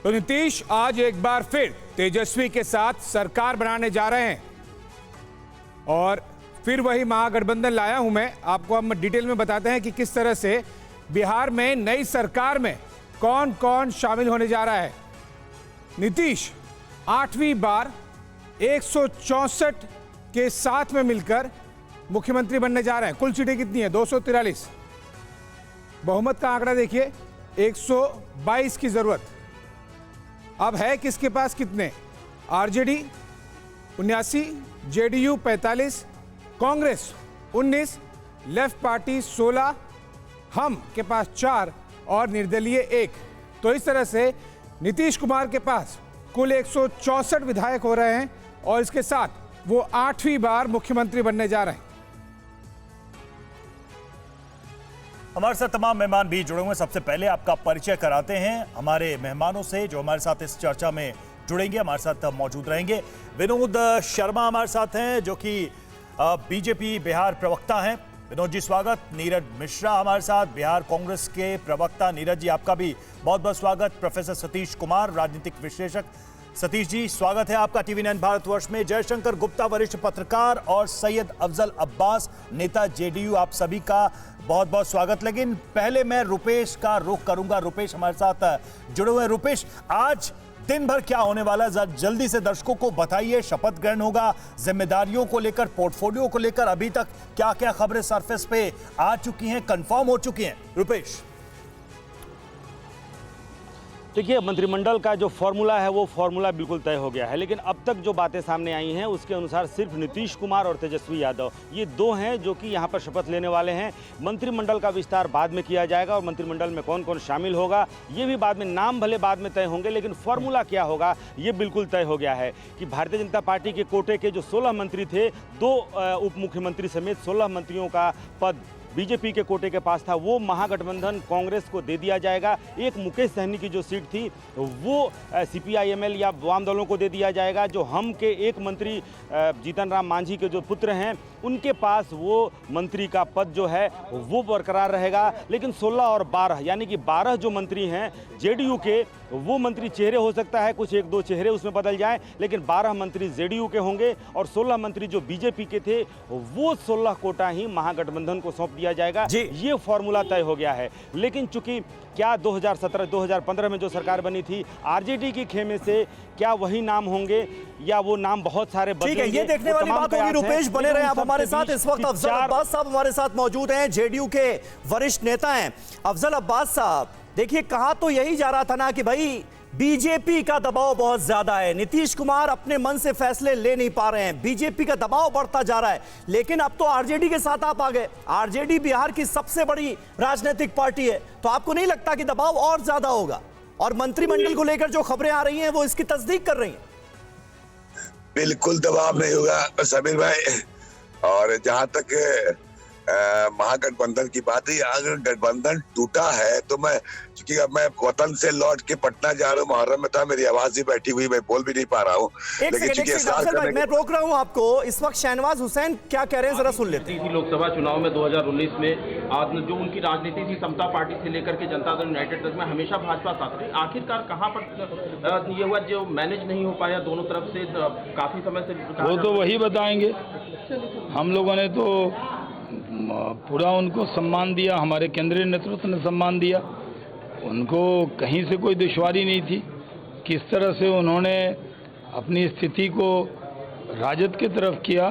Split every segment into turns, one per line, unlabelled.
तो नीतीश आज एक बार फिर तेजस्वी के साथ सरकार बनाने जा रहे हैं और फिर वही महागठबंधन लाया हूं मैं। आपको हम डिटेल में बताते हैं कि किस तरह से बिहार में नई सरकार में कौन कौन शामिल होने जा रहा है। नीतीश 8वीं बार 164 के साथ में मिलकर मुख्यमंत्री बनने जा रहे हैं। कुल सीटें कितनी है? 243। बहुमत का आंकड़ा देखिए, 122 की जरूरत। अब है किसके पास कितने? RJD 79, JDU 45, Congress 19, left party 16, हम के पास 4 और निर्दलीय 1। तो इस तरह से नीतीश कुमार के पास कुल 164 विधायक हो रहे हैं और इसके साथ वो 8वीं बार मुख्यमंत्री बनने जा रहे हैं।
हमारे साथ तमाम मेहमान भी जुड़े हुए। सबसे पहले आपका परिचय कराते हैं हमारे मेहमानों से जो हमारे साथ इस चर्चा में जुड़ेंगे, हमारे साथ मौजूद रहेंगे। विनोद शर्मा हमारे साथ हैं जो कि बीजेपी बिहार प्रवक्ता हैं। विनोद जी स्वागत। नीरज मिश्रा हमारे साथ, बिहार कांग्रेस के प्रवक्ता। नीरज जी आपका भी बहुत बहुत स्वागत। प्रोफेसर सतीश कुमार, राजनीतिक विश्लेषक। सतीश जी स्वागत है आपका टीवी 9 भारतवर्ष में। जयशंकर गुप्ता, वरिष्ठ पत्रकार, और सैयद अफजल अब्बास, नेता जेडीयू, आप सभी का बहुत बहुत स्वागत। लेकिन पहले मैं रुपेश का रुख करूंगा। रुपेश हमारे साथ जुड़े हुए। रुपेश, आज दिन भर क्या होने वाला है, जल्दी से दर्शकों को बताइए। शपथ ग्रहण होगा, जिम्मेदारियों को लेकर, पोर्टफोलियो को लेकर अभी तक क्या क्या खबरें सरफेस पे आ चुकी हैं, कंफर्म हो चुकी हैं? रुपेश।
देखिए, मंत्रिमंडल का जो फॉर्मूला है वो फॉर्मूला बिल्कुल तय हो गया है, लेकिन अब तक जो बातें सामने आई हैं उसके अनुसार सिर्फ नीतीश कुमार और तेजस्वी यादव ये दो हैं जो कि यहाँ पर शपथ लेने वाले हैं। मंत्रिमंडल का विस्तार बाद में किया जाएगा और मंत्रिमंडल में कौन कौन शामिल होगा ये भी बाद में, नाम भले बाद में तय होंगे, लेकिन फॉर्मूला क्या होगा ये बिल्कुल तय हो गया है कि भारतीय जनता पार्टी के कोटे के जो 16 मंत्री थे, 2 उप मुख्यमंत्री समेत 16 मंत्रियों का पद बीजेपी के कोटे के पास था, वो महागठबंधन कांग्रेस को दे दिया जाएगा। एक मुकेश सहनी की जो सीट थी वो सीपीआईएमएल या वाम दलों को दे दिया जाएगा। जो हम के एक मंत्री जीतन राम मांझी के जो पुत्र हैं उनके पास वो मंत्री का पद जो है वो बरकरार रहेगा। लेकिन 16 और 12 यानी कि 12 जो मंत्री हैं जेडीयू के, वो मंत्री चेहरे हो सकता है कुछ 1-2 चेहरे उसमें बदल जाएं, लेकिन 12 मंत्री जेडीयू के होंगे और 16 मंत्री जो बीजेपी के थे वो 16 कोटा ही महागठबंधन को सौंप दिया जाएगा। ये फॉर्मूला तय हो गया है। लेकिन चूंकि क्या 2017-2015 में जो सरकार बनी थी, आरजेडी की खेमे से क्या वही नाम होंगे या वो नाम बहुत सारे बदलेंगे?
ये देखने वाली बात होगी। रुपेश बने रहे आप हमारे साथ। इस वक्त अफजल अब्बास साहब हमारे साथ मौजूद हैं, जेडीयू के वरिष्ठ नेता हैं। अफजल अब्बास साहब, देखिए कहा तो यही जा रहा था ना कि भाई बीजेपी का दबाव बहुत ज्यादा है, नीतीश कुमार अपने मन से फैसले ले नहीं पा रहे हैं, बीजेपी का दबाव बढ़ता जा रहा है। लेकिन अब तो आरजेडी के साथ आप आ गए। आरजेडी बिहार की सबसे बड़ी राजनीतिक पार्टी है, तो आपको नहीं लगता कि दबाव और ज्यादा होगा? और मंत्रिमंडल को लेकर जो खबरें आ रही हैं वो इसकी तस्दीक कर रही हैं।
बिल्कुल दबाव नहीं होगा समीर भाई। और जहां तक महागठबंधन की बात है, अगर गठबंधन टूटा है तो मैं, क्योंकि अब मैं वतन से लौट के पटना जा रहा हूँ, मुहर्रम में था, मेरी आवाज ही बैठी हुई, मैं बोल भी नहीं पा रहा हूँ।
लेकिन मैं रोक रहा हूँ आपको। इस वक्त शहनवाज हुसैन क्या कह रहे हैं जरा सुन लेते हैं।
लोकसभा चुनाव में 2019 में जो उनकी राजनीति थी, समता पार्टी से लेकर के जनता दल यूनाइटेड तक में हमेशा भाजपा साथ रही। आखिरकार कहाँ पर ये हुआ जो मैनेज नहीं हो पाया दोनों तरफ से काफी समय से?
वो तो वही बताएंगे। हम लोगों ने तो पूरा उनको सम्मान दिया, हमारे केंद्रीय नेतृत्व ने सम्मान दिया, उनको कहीं से कोई दुश्वारी नहीं थी। किस तरह से उन्होंने अपनी स्थिति को राजद की तरफ किया,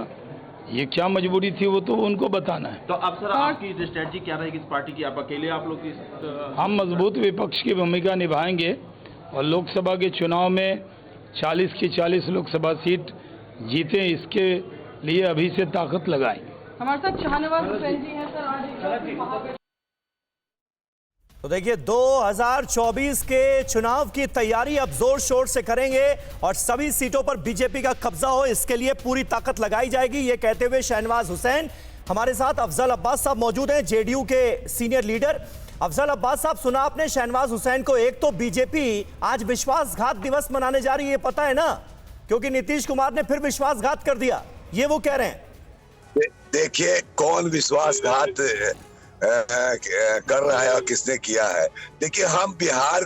ये क्या मजबूरी थी वो तो उनको बताना है।
तो अब सर आपकी स्ट्रेटजी क्या रहेगी इस पार्टी की? आप अकेले आप लोग
हम मजबूत विपक्ष की भूमिका निभाएंगे और लोकसभा के चुनाव में 40 की 40 लोकसभा सीट जीते, इसके लिए अभी से ताकत लगाएं।
हमारे साथ शहनवाज हुसैन जी हैं सर।
तो देखिए 2024 के चुनाव की तैयारी अब जोर शोर से करेंगे और सभी सीटों पर बीजेपी का कब्जा हो, इसके लिए पूरी ताकत लगाई जाएगी। ये कहते हुए शहनवाज हुसैन हमारे साथ अफजल अब्बास साहब मौजूद हैं, जेडीयू के सीनियर लीडर। अफजल अब्बास साहब, सुना आपने शहनवाज हुसैन को। एक तो बीजेपी आज विश्वासघात दिवस मनाने जा रही है, पता है ना, क्योंकि नीतीश कुमार ने फिर विश्वासघात कर दिया, ये वो कह रहे हैं।
देखिए कौन विश्वासघात कर रहा है और किसने किया है। देखिए हम बिहार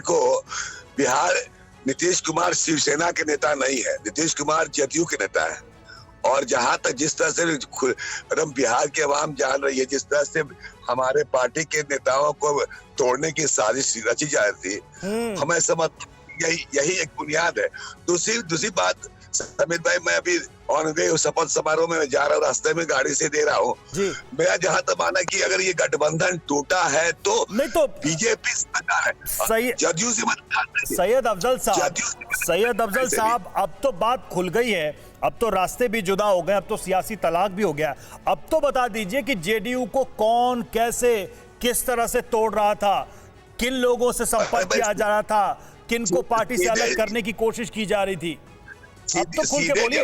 नीतीश कुमार शिवसेना के नेता नहीं है, नीतीश कुमार जदयू के नेता है। और जहां तक जिस तरह से एकदम बिहार के अवाम जान रही है, जिस तरह से हमारे पार्टी के नेताओं को तोड़ने की साजिश रची जा रही थी, हमें समझ यही एक बुनियाद है। दूसरी बात समीर भाई, मैं अभी ऑन वे शपथ समारोह में जा रहा हूँ, रास्ते में गाड़ी से दे रहा हूँ। मेरा जहां तक माना कि अगर ये गठबंधन टूटा है तो
नहीं तो
बीजेपी सरकार है, जदयू से मतदान।
सैयद अफजल साहब, अब तो बात खुल गई है, अब तो रास्ते भी जुदा हो गए, अब तो सियासी तलाक भी हो गया। अब तो बता दीजिए कि जेडीयू को कौन, कैसे, किस तरह से तोड़ रहा था, किन लोगों से संपर्क किया जा रहा था, किन को पार्टी से अलग करने की कोशिश की जा रही थी। अब तो खुल के बोलिए।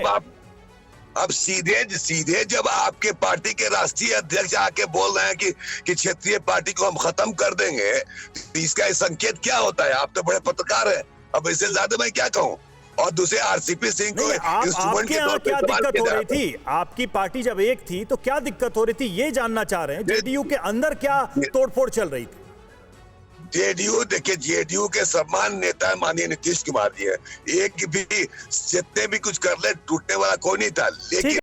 अब सीधे जब आपके पार्टी के राष्ट्रीय अध्यक्ष आके बोल रहे हैं कि क्षेत्रीय पार्टी को हम खत्म कर देंगे, तो इसका संकेत क्या होता है? आप तो बड़े पत्रकार हैं, अब इससे ज्यादा मैं क्या कहूँ। और दूसरे आरसीपी सिंह को
आपके यहाँ क्या दिक्कत हो रही थी? आपकी पार्टी जब एक थी तो क्या दिक्कत हो रही थी, ये जानना चाह रहे हैं। जेडीयू के अंदर क्या तोड़फोड़ चल रही थी?
जेडीयू, देखिए, जेडीयू के सम्मान नेता माननीय नीतीश कुमार जी है। एक भी जितने भी कुछ कर ले, टूटने वाला कोई नहीं था, लेकिन